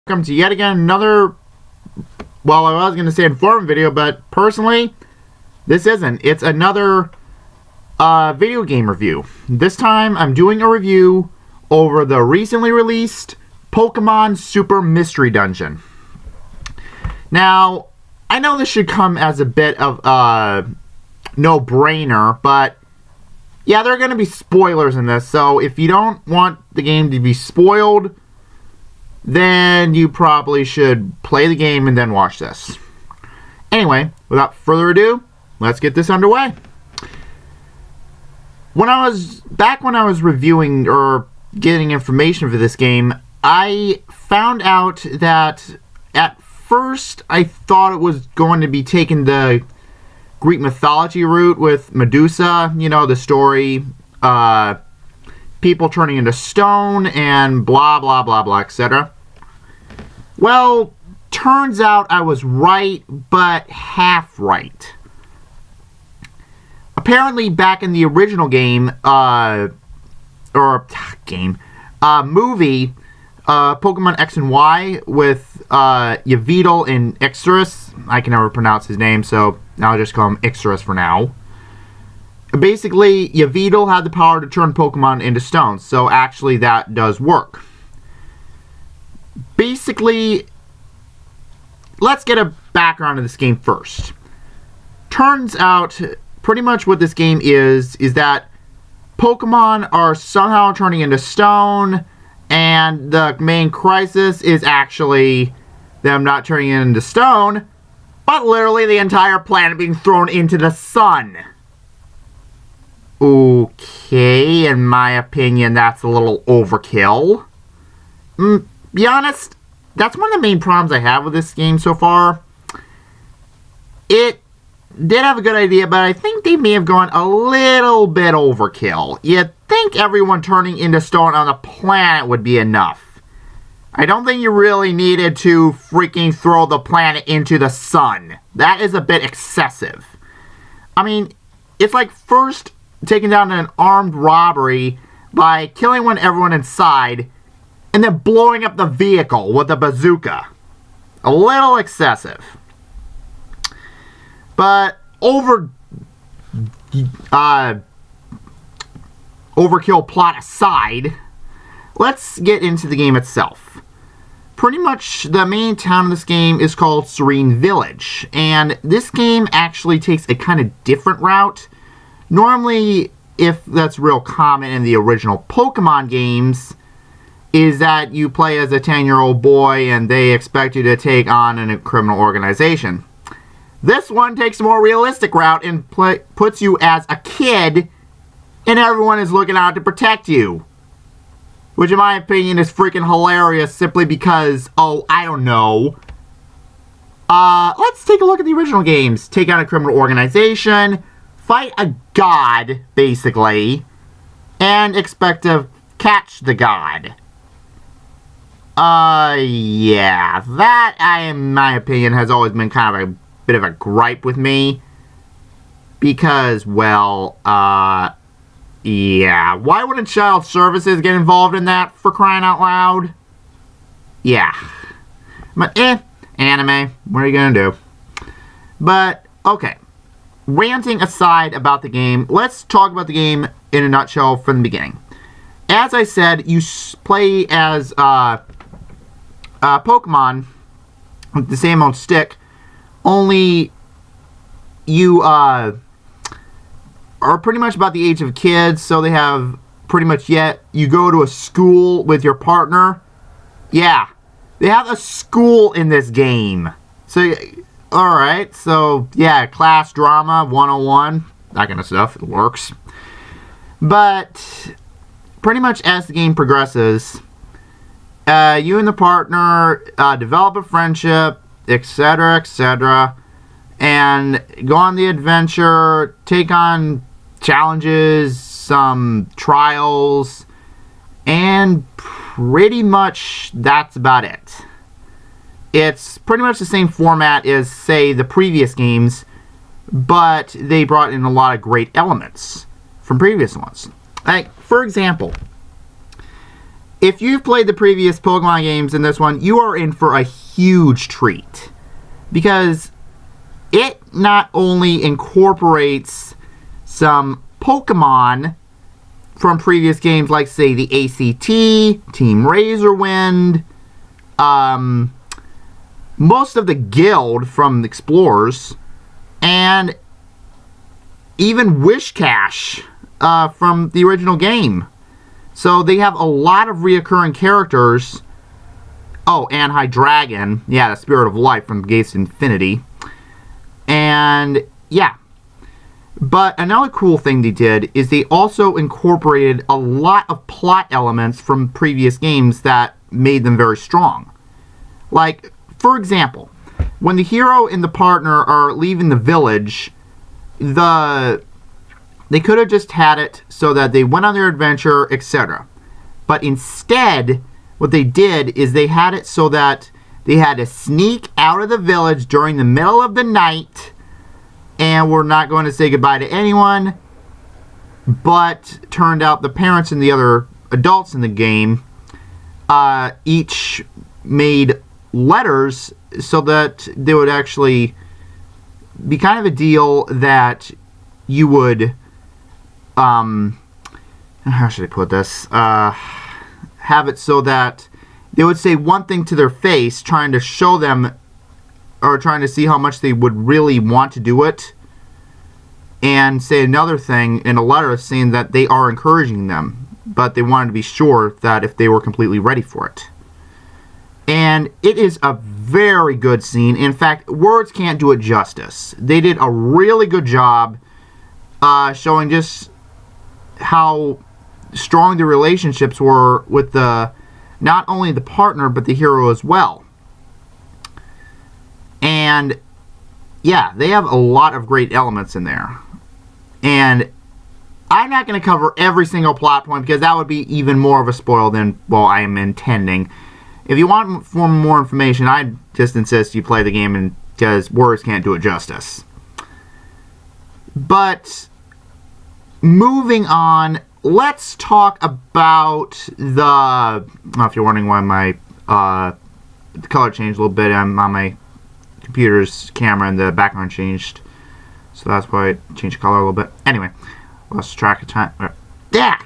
Welcome to yet again another, well, I was going to say informative video, but personally, this isn't. It's another video game review. This time, I'm doing a review over the recently released Pokemon Super Mystery Dungeon. Now, I know this should come as a bit of a no-brainer, but yeah, there are going to be spoilers in this, so if you don't want the game to be spoiled, then you probably should play the game and then watch this. Anyway, without further ado, let's get this underway. When I was reviewing or getting information for this game, I found out that at first I thought it was going to be taking the Greek mythology route with Medusa, you know, the story, people turning into stone and blah blah blah blah, etc. Well, turns out I was right, but half right. Apparently, back in the original game, movie, Pokemon X and Y with Yveltal and Ixorus. I can never pronounce his name, so I'll just call him Ixorus for now. Basically, Yveltal had the power to turn Pokemon into stones, so actually that does work. Basically, let's get a background of this game first. Turns out, pretty much what this game is that Pokemon are somehow turning into stone, and the main crisis is actually them not turning into stone, but literally the entire planet being thrown into the sun. Okay, in my opinion, that's a little overkill. Be honest, that's one of the main problems I have with this game so far. It did have a good idea, but I think they may have gone a little bit overkill. You'd think everyone turning into stone on the planet would be enough. I don't think you really needed to freaking throw the planet into the sun. That is a bit excessive. I mean, it's like first taking down an armed robbery by killing everyone inside, and then blowing up the vehicle with a bazooka. A little excessive. But overkill plot aside, let's get into the game itself. Pretty much the main town of this game is called Serene Village, and this game actually takes a kind of different route. Normally, if that's real common in the original Pokemon games, is that you play as a 10-year-old boy and they expect you to take on a criminal organization. This one takes a more realistic route and puts you as a kid and everyone is looking out to protect you. Which in my opinion is freaking hilarious simply because, oh, I don't know. Let's take a look at the original games. Take on a criminal organization, fight a god, basically, and expect to catch the god. Yeah, that, in my opinion, has always been kind of a bit of a gripe with me. Because, well, yeah. Why wouldn't Child Services get involved in that, for crying out loud? Yeah. But, anime. What are you gonna do? But, okay. Ranting aside about the game, let's talk about the game in a nutshell from the beginning. As I said, you play as, Pokemon with the same old stick, only you are pretty much about the age of kids, so they have pretty much you go to a school with your partner. Yeah, they have a school in this game. So, alright, so yeah, class drama 101, that kind of stuff, it works. But pretty much as the game progresses, you and the partner develop a friendship, etc., and go on the adventure, take on challenges, some trials, and pretty much that's about it. It's pretty much the same format as, say, the previous games, but they brought in a lot of great elements from previous ones. Like, for example, if you've played the previous Pokemon games in this one, you are in for a huge treat. Because it not only incorporates some Pokemon from previous games, like, say, the ACT, Team Razorwind, most of the Guild from the Explorers, and even Wishcash from the original game. So they have a lot of reoccurring characters. Oh, and Hydreigon. Yeah, the Spirit of Life from Gates of Infinity. And, yeah. But another cool thing they did is they also incorporated a lot of plot elements from previous games that made them very strong. Like, for example, when the hero and the partner are leaving the village, they could have just had it so that they went on their adventure, etc. But instead, what they did is they had it so that they had to sneak out of the village during the middle of the night, and were not going to say goodbye to anyone. But turned out the parents and the other adults in the game each made letters so that there would actually be kind of a deal that you would, how should I put this? Have it so that they would say one thing to their face, trying to show them, or trying to see how much they would really want to do it, and say another thing in a letter saying that they are encouraging them, but they wanted to be sure that if they were completely ready for it. And it is a very good scene. In fact, words can't do it justice. They did a really good job showing just how strong the relationships were with not only the partner, but the hero as well. And, yeah, they have a lot of great elements in there. And I'm not going to cover every single plot point, because that would be even more of a spoil than, well, I am intending. If you want more information, I'd just insist you play the game, because words can't do it justice. But moving on, let's talk about if you're wondering why my the color changed a little bit, I'm on my computer's camera and the background changed. So that's why it changed color a little bit. Anyway, lost track of time. Yeah!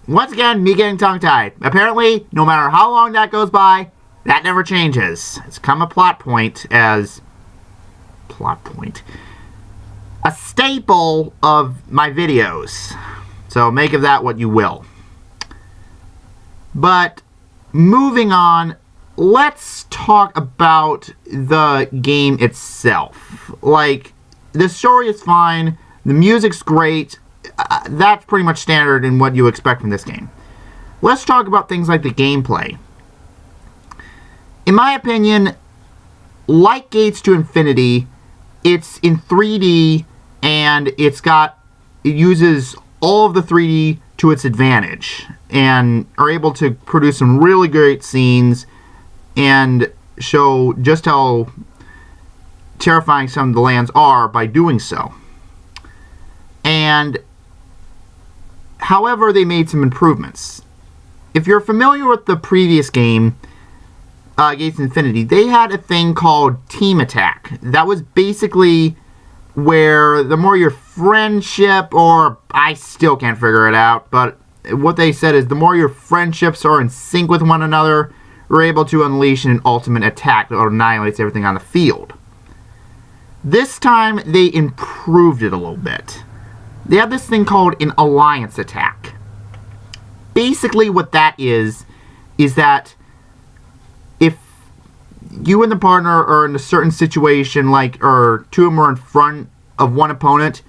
Once again, me getting tongue-tied. Apparently, no matter how long that goes by, that never changes. It's come a plot point as... Plot point. A staple of my videos. So make of that what you will. But, moving on, let's talk about the game itself. Like, the story is fine, the music's great, that's pretty much standard in what you expect from this game. Let's talk about things like the gameplay. In my opinion, like Gates to Infinity, it's in 3D, and it uses all of the 3D to its advantage, and are able to produce some really great scenes, and show just how terrifying some of the lands are by doing so. And however, they made some improvements. If you're familiar with the previous game, Gates Infinity, they had a thing called Team Attack. That was basically where the more your friendship, or I still can't figure it out, but what they said is the more your friendships are in sync with one another, you're able to unleash an ultimate attack that annihilates everything on the field. This time, they improved it a little bit. They have this thing called an alliance attack. Basically, what that is that if you and the partner are in a certain situation, or two of them are in front of one opponent,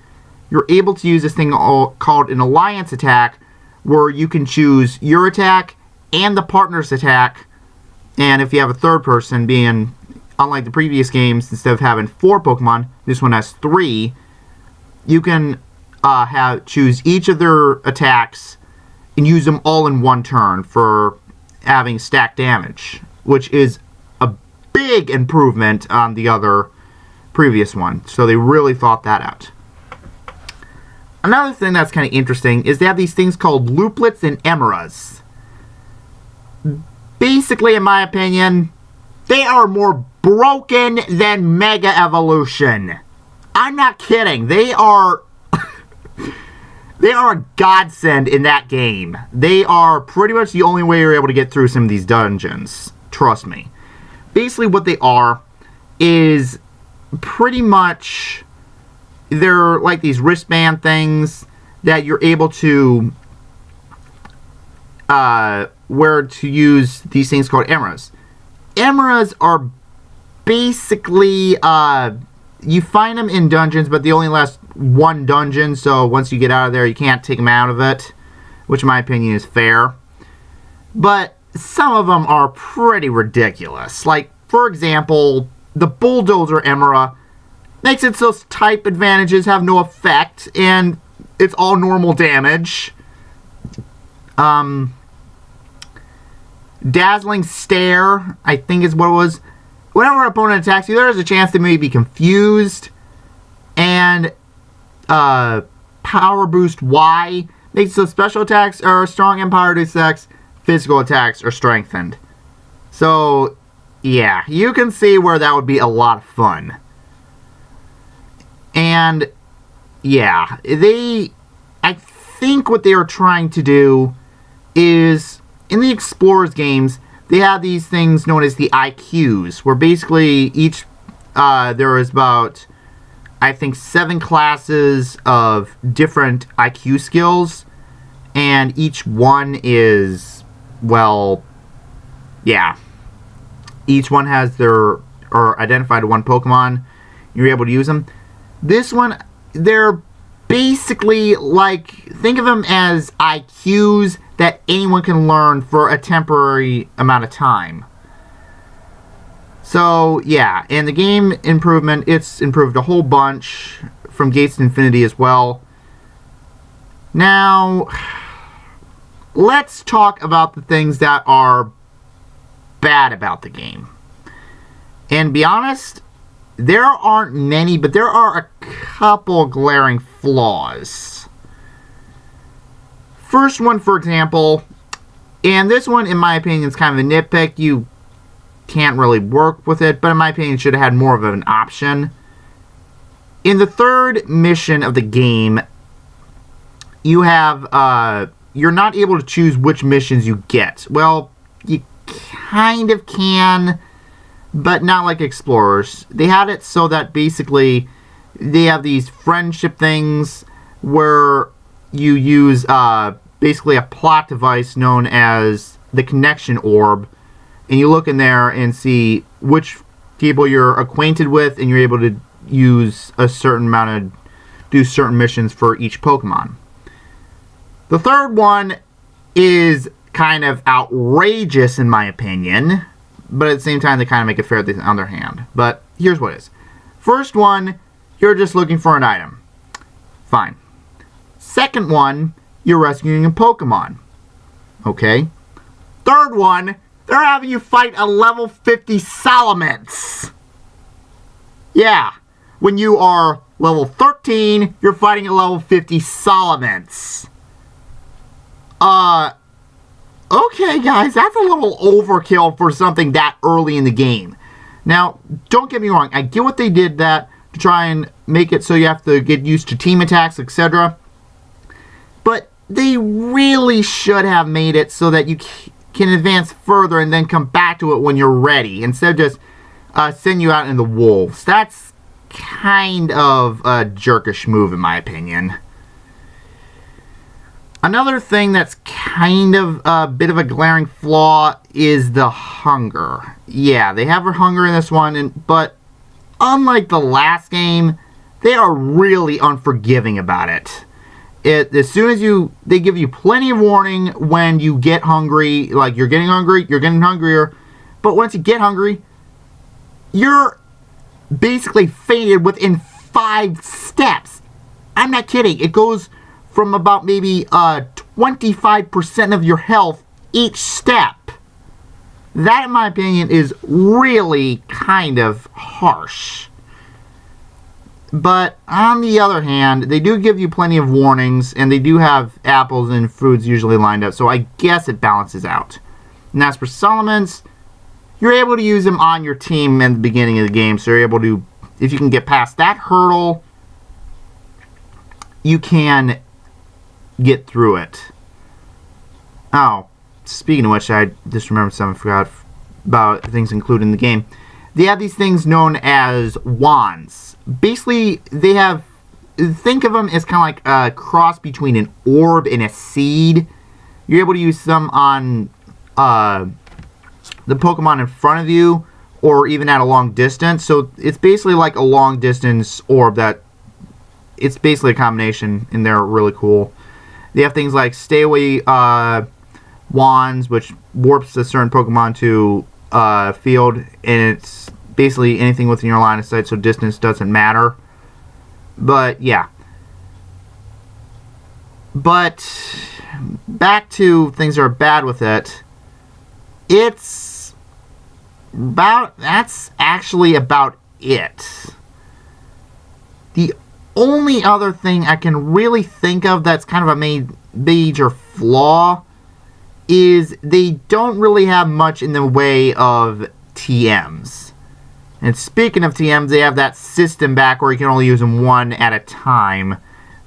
you're able to use this thing called an alliance attack, where you can choose your attack and the partner's attack, and if you have a third person, being, unlike the previous games, instead of having 4 Pokemon, this one has 3, you can choose each of their attacks and use them all in one turn for having stacked damage, which is a big improvement on the other previous one. So they really thought that out. Another thing that's kind of interesting is they have these things called looplets and emeras. basically, in my opinion, they are more broken than Mega Evolution. I'm not kidding. They are they are a godsend in that game. They are pretty much the only way you're able to get through some of these dungeons. Trust me. Basically what they are is pretty much, they're like these wristband things that you're able to where to use these things called emeralds. Emeralds are basically you find them in dungeons, but they only last one dungeon, so once you get out of there, you can't take them out of it, which in my opinion is fair. But some of them are pretty ridiculous. Like, for example, the Bulldozer Emerald makes it so type advantages have no effect, and it's all normal damage. Dazzling Stare, I think is what it was. Whenever an opponent attacks you, there is a chance they may be confused. And Power Boost Y makes it so special attacks are strong and power attacks, physical attacks are strengthened. So, yeah, you can see where that would be a lot of fun. And, yeah, I think what they are trying to do is, in the Explorers games, they have these things known as the IQs, where basically each, there is about, I think, 7 classes of different IQ skills, and each one is, well, yeah. Each one has or identified one Pokemon. You're able to use them. This one, they're basically like, think of them as IQs that anyone can learn for a temporary amount of time. So, yeah, and the game improvement, it's improved a whole bunch from Gates to Infinity as well. Now, let's talk about the things that are bad about the game. And be honest, there aren't many, but there are a couple glaring flaws. First one, for example, and this one, in my opinion, is kind of a nitpick. You can't really work with it, but in my opinion, it should have had more of an option. In the third mission of the game, you have, you're not able to choose which missions you get. Well, you kind of can, but not like Explorers. They had it so that basically they have these friendship things where you use basically a plot device known as the Connection Orb, and you look in there and see which people you're acquainted with, and you're able to use a certain amount of, do certain missions for each Pokemon. The third one is kind of outrageous in my opinion, but at the same time they kind of make it fair on the other hand. But here's what it is. First one, you're just looking for an item. Fine. Second one, you're rescuing a Pokemon. Okay. Third one, they're having you fight a level 50 Salamence. Yeah. When you are level 13, you're fighting a level 50 Salamence. Okay, guys, that's a little overkill for something that early in the game. Now, don't get me wrong. I get what they did that to try and make it so you have to get used to team attacks, etc. But they really should have made it so that you can advance further and then come back to it when you're ready, instead of just send you out in the wolves. That's kind of a jerkish move, in my opinion. Another thing that's kind of a bit of a glaring flaw is the hunger. Yeah, they have a hunger in this one, but unlike the last game, they are really unforgiving about it. As soon as they give you plenty of warning when you get hungry, like you're getting hungry, you're getting hungrier, but once you get hungry, you're basically fainted within 5 steps. I'm not kidding. It goes from about maybe 25% of your health each step. That, in my opinion, is really kind of harsh. But on the other hand, they do give you plenty of warnings, and they do have apples and fruits usually lined up, so I guess it balances out. And as for summons, you're able to use them on your team in the beginning of the game. So you're able to, if you can get past that hurdle, you can get through it. Oh, speaking of which, I just remembered something I forgot about things included in the game. They have these things known as wands. Basically, they have, think of them as kind of like a cross between an orb and a seed. You're able to use them on the Pokemon in front of you, or even at a long distance. So it's basically like a long distance orb that, it's basically a combination, and they're really cool. They have things like stay away wands, which warps a certain Pokemon to field, and it's basically anything within your line of sight, so distance doesn't matter. But yeah. But back to things that are bad with it. That's actually about it. The only other thing I can really think of that's kind of a major flaw is they don't really have much in the way of TMs. And speaking of TMs, they have that system back where you can only use them one at a time.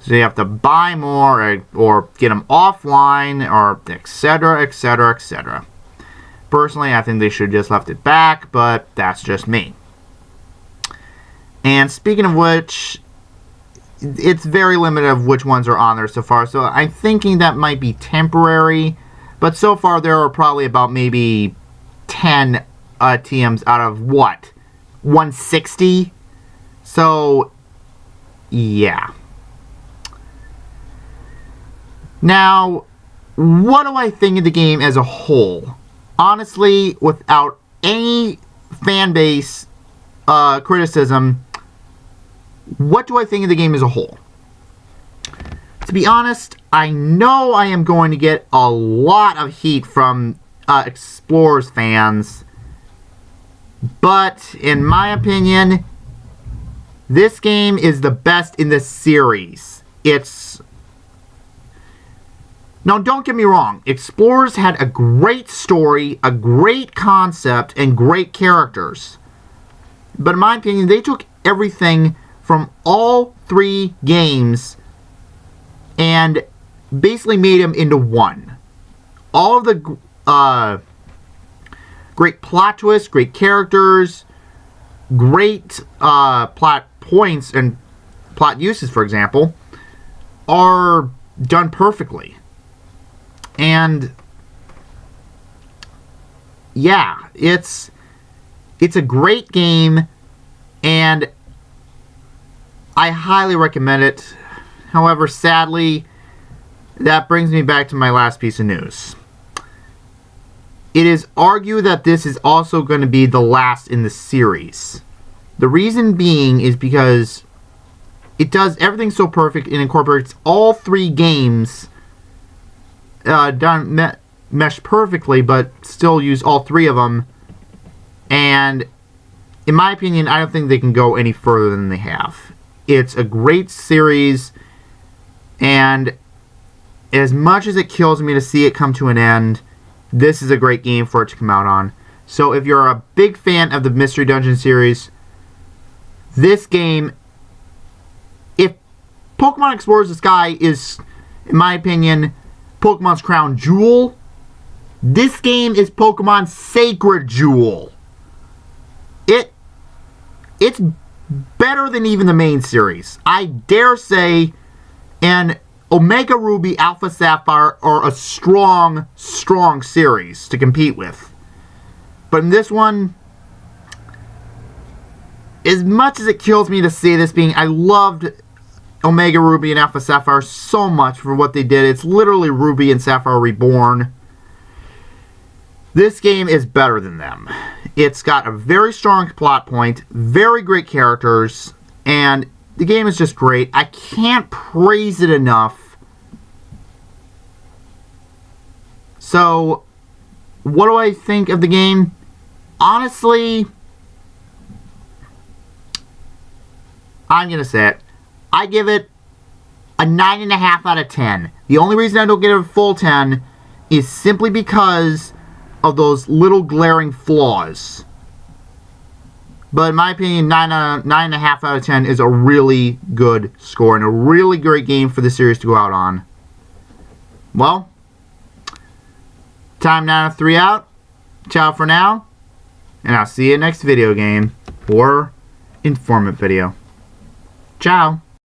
So you have to buy more or get them offline, or etc., etc., etc. Personally, I think they should have just left it back, but that's just me. And speaking of which, it's very limited of which ones are on there so far. So I'm thinking that might be temporary. But so far, there are probably about maybe 10 TMs out of what? 160? So, yeah. Now, what do I think of the game as a whole? Honestly, without any fan base criticism, what do I think of the game as a whole? To be honest, I know I am going to get a lot of heat from Explorers fans, but in my opinion, this game is the best in the series. Now, don't get me wrong, Explorers had a great story, a great concept, and great characters. But in my opinion, they took everything from all three games and basically made them into one. All of the great plot twists, great characters, great plot points and plot uses, for example, are done perfectly. And yeah, it's a great game, and I highly recommend it. However, sadly, that brings me back to my last piece of news. It is argued that this is also going to be the last in the series. The reason being is because it does everything so perfect and incorporates all three games meshed perfectly, but still use all three of them. And in my opinion, I don't think they can go any further than they have. It's a great series, and as much as it kills me to see it come to an end, this is a great game for it to come out on. So if you're a big fan of the Mystery Dungeon series, this game, if Pokemon Explorers the Sky is, in my opinion, Pokemon's crown jewel, this game is Pokemon's sacred jewel. It's better than even the main series. I dare say, and Omega Ruby, Alpha Sapphire are a strong, strong series to compete with. But in this one, as much as it kills me to see this being, I loved Omega Ruby and Alpha Sapphire so much for what they did. It's literally Ruby and Sapphire reborn. This game is better than them. It's got a very strong plot point, very great characters, and the game is just great. I can't praise it enough. So, what do I think of the game? Honestly, I'm going to say it. I give it a 9.5 out of 10. The only reason I don't give it a full 10 is simply because of those little glaring flaws. But in my opinion, 9.5 out of 10 is a really good score and a really great game for the series to go out on. Well, time now to 3 out. Ciao for now, and I'll see you next video game or informant video. Ciao.